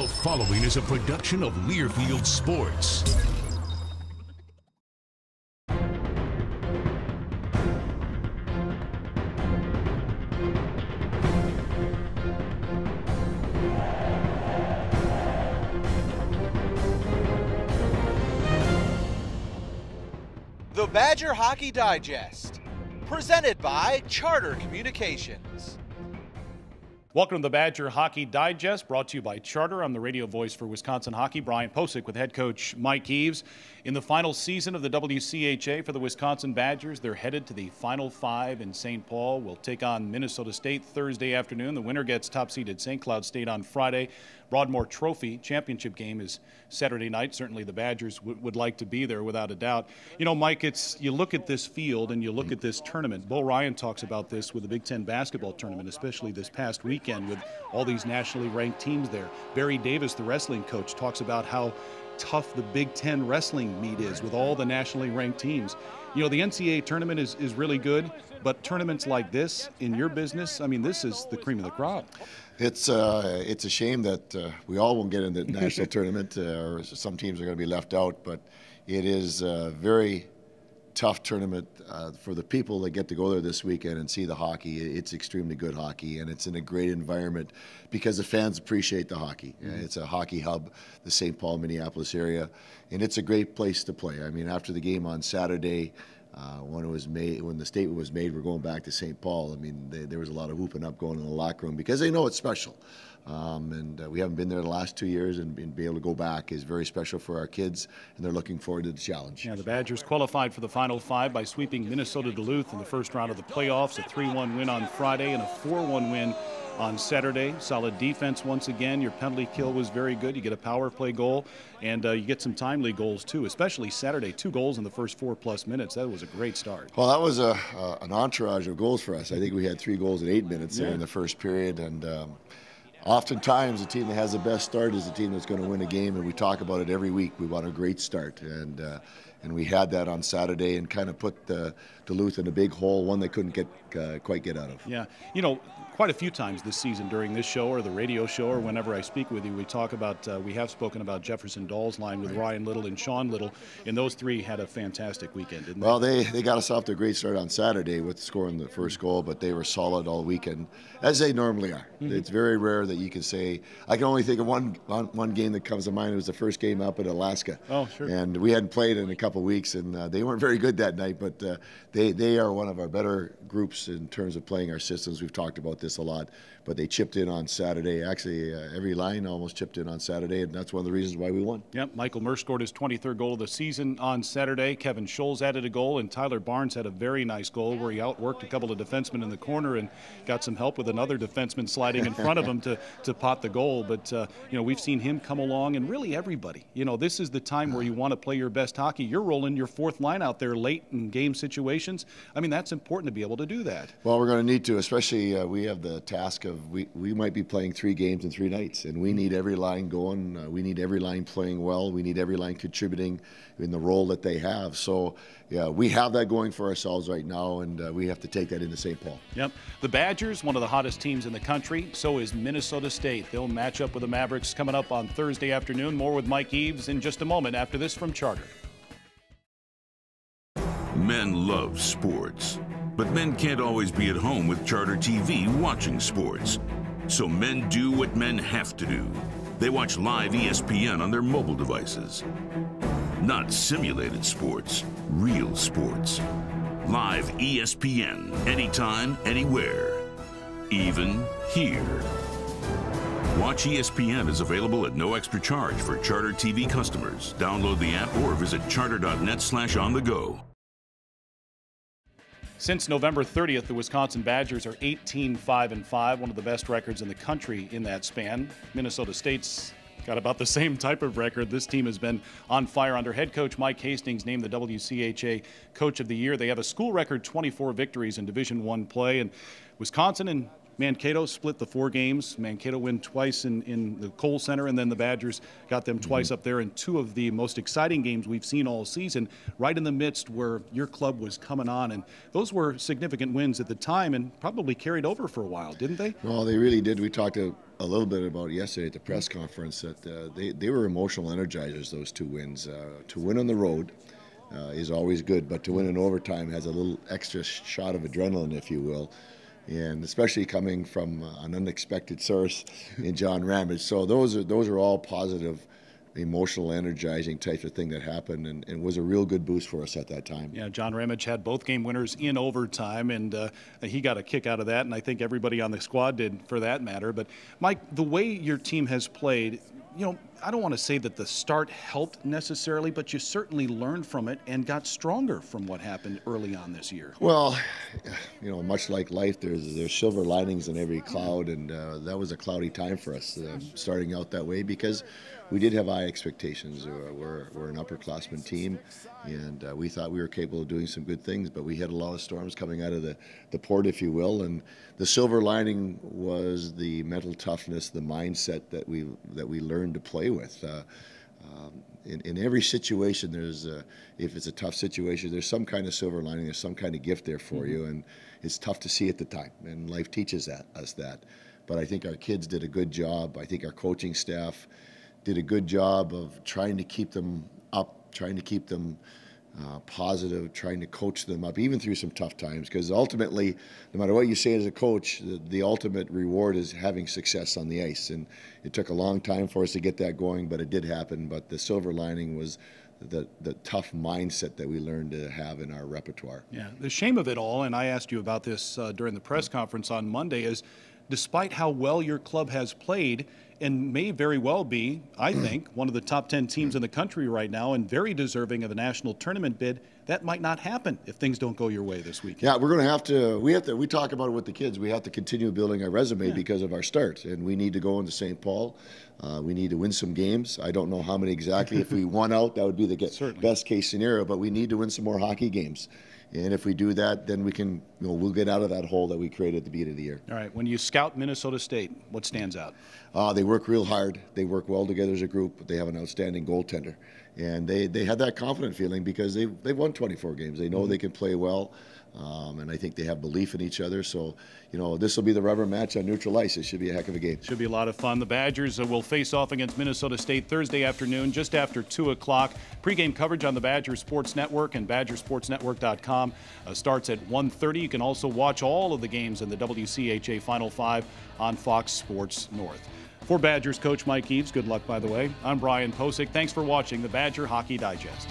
The following is a production of Learfield Sports. The Badger Hockey Digest, presented by Charter Communications. Welcome to the Badger Hockey Digest, brought to you by Charter. I'm the radio voice for Wisconsin hockey, Brian Posick, with head coach Mike Eaves. In the final season of the WCHA for the Wisconsin Badgers, they're headed to the Final Five in St. Paul. We'll take on Minnesota State Thursday afternoon. The winner gets top-seeded St. Cloud State on Friday. Broadmoor Trophy championship game is Saturday night. Certainly the Badgers would like to be there without a doubt. You know, Mike, you look at this field and you look at this tournament. Bo Ryan talks about this with the Big Ten basketball tournament, especially this past weekend with all these nationally ranked teams there. Barry Davis, the wrestling coach, talks about how tough the Big Ten wrestling meet is with all the nationally ranked teams. You know, the NCAA tournament is really good, but tournaments like this in your business, I mean, this is the cream of the crop. It's a shame that we all won't get in the national tournament, or some teams are going to be left out. But it is a very tough tournament for the people that get to go there this weekend and see the hockey. It's extremely good hockey, and it's in a great environment because the fans appreciate the hockey. It's a hockey hub, the St. Paul, Minneapolis area, and it's a great place to play. I mean, after the game on Saturday, when the statement was made, we're going back to St. Paul. I mean, there was a lot of whooping up going in the locker room because they know it's special. We haven't been there the last 2 years, and being able to go back is very special for our kids, and they're looking forward to the challenge. Yeah, the Badgers qualified for the Final Five by sweeping Minnesota-Duluth in the first round of the playoffs, a 3-1 win on Friday and a 4-1 win on Saturday. Solid defense once again. Your penalty kill was very good. You get a power play goal, and you get some timely goals too, especially Saturday. 2 goals in the first 4+ minutes. That was a great start. Well, that was an entourage of goals for us. I think we had 3 goals in 8 minutes there in the first period, and oftentimes the team that has the best start is the team that's going to win a game, and we talk about it every week. We want a great start, and we had that on Saturday and kind of put Duluth in a big hole, one they couldn't quite get out of. Yeah, you know, quite a few times this season during this show or the radio show or whenever I speak with you, we talk about, we have spoken about Jefferson Dahl's line with Ryan Little and Sean Little, and those 3 had a fantastic weekend, didn't they? Well, they got us off to a great start on Saturday with scoring the first goal, but they were solid all weekend, as they normally are. It's very rare that you can say, I can only think of one game that comes to mind. It was the first game up in Alaska. Oh, sure. And we hadn't played in a couple weeks, and they weren't very good that night, but they are one of our better groups in terms of playing our systems. We've talked about this a lot, but they chipped in on Saturday. Actually, every line almost chipped in on Saturday, and that's one of the reasons why we won. Yep, Michael Murr scored his 23rd goal of the season on Saturday. Kevin Scholes added a goal, and Tyler Barnes had a very nice goal where he outworked a couple of defensemen in the corner and got some help with another defenseman sliding in front of him to pot the goal. But, you know, we've seen him come along, and really everybody. You know, this is the time where you want to play your best hockey. You're rolling your 4th line out there late in game situations. I mean, that's important to be able to do that. Well, we're going to need to, especially we have the task of we might be playing 3 games in 3 nights, and we need every line going. We need every line playing well. We need every line contributing in the role that they have. So, yeah, we have that going for ourselves right now, and we have to take that into St. Paul. Yep. The Badgers, one of the hottest teams in the country. So is Minnesota State. They'll match up with the Mavericks coming up on Thursday afternoon. More with Mike Eaves in just a moment after this from Charter. Men love sports, but men can't always be at home with Charter TV watching sports. So men do what men have to do. They watch live ESPN on their mobile devices. Not simulated sports, real sports. Live ESPN, anytime, anywhere. Even here. Watch ESPN is available at no extra charge for Charter TV customers. Download the app or visit charter.net/on-the-go. Since November 30th, the Wisconsin Badgers are 18-5-5, one of the best records in the country in that span. Minnesota State's got about the same type of record. This team has been on fire under head coach Mike Hastings, named the WCHA Coach of the Year. They have a school record 24 victories in Division I play, and Wisconsin and Mankato split the 4 games. Mankato win twice in the Kohl Center, and then the Badgers got them twice up there in 2 of the most exciting games we've seen all season, right in the midst where your club was coming on. And those were significant wins at the time and probably carried over for a while, didn't they? Well, they really did. We talked a little bit about yesterday at the press conference that they were emotional energizers, those 2 wins. To win on the road is always good, but to win in overtime has a little extra shot of adrenaline, if you will, and especially coming from an unexpected source in John Ramage. So those are all positive, emotional, energizing types of thing that happened, and was a real good boost for us at that time. Yeah, John Ramage had both game winners in overtime, and he got a kick out of that, and I think everybody on the squad did for that matter. But, Mike, the way your team has played, you know, I don't want to say that the start helped necessarily, but you certainly learned from it and got stronger from what happened early on this year. Well, you know, much like life, there's silver linings in every cloud, and that was a cloudy time for us starting out that way because we did have high expectations. We're an upperclassman team, and we thought we were capable of doing some good things, but we had a lot of storms coming out of the port, if you will, and the silver lining was the mental toughness, the mindset that we learned to play with. In every situation, there's if it's a tough situation, there's some kind of silver lining, there's some kind of gift there for you, and it's tough to see at the time, and life teaches us that. But I think our kids did a good job. I think our coaching staff did a good job of trying to keep them up, trying to keep them positive, trying to coach them up, even through some tough times. Because ultimately, no matter what you say as a coach, the ultimate reward is having success on the ice. And it took a long time for us to get that going, but it did happen. But the silver lining was the tough mindset that we learned to have in our repertoire. Yeah, the shame of it all, and I asked you about this during the press conference on Monday, is despite how well your club has played, and may very well be, I think, one of the top 10 teams in the country right now and very deserving of a national tournament bid, that might not happen if things don't go your way this weekend. Yeah, we're going to have to, we talk about it with the kids, we have to continue building our resume because of our start, and we need to go into St. Paul. We need to win some games. I don't know how many exactly. If we won out, that would be the best case scenario, but we need to win some more hockey games. And if we do that, then we can, we'll get out of that hole that we created at the beginning of the year. All right. When you scout Minnesota State, what stands out? They work real hard. They work well together as a group. They have an outstanding goaltender. And they had that confident feeling because they've won 24 games. They know they can play well. And I think they have belief in each other. So, this will be the rubber match on neutral ice. It should be a heck of a game. Should be a lot of fun. The Badgers will face off against Minnesota State Thursday afternoon, just after 2 o'clock. Pre-game coverage on the Badger Sports Network and BadgerSportsNetwork.com starts at 1:30. You can also watch all of the games in the WCHA Final Five on Fox Sports North. For Badgers coach Mike Eaves, good luck, by the way. I'm Brian Posick. Thanks for watching the Badger Hockey Digest.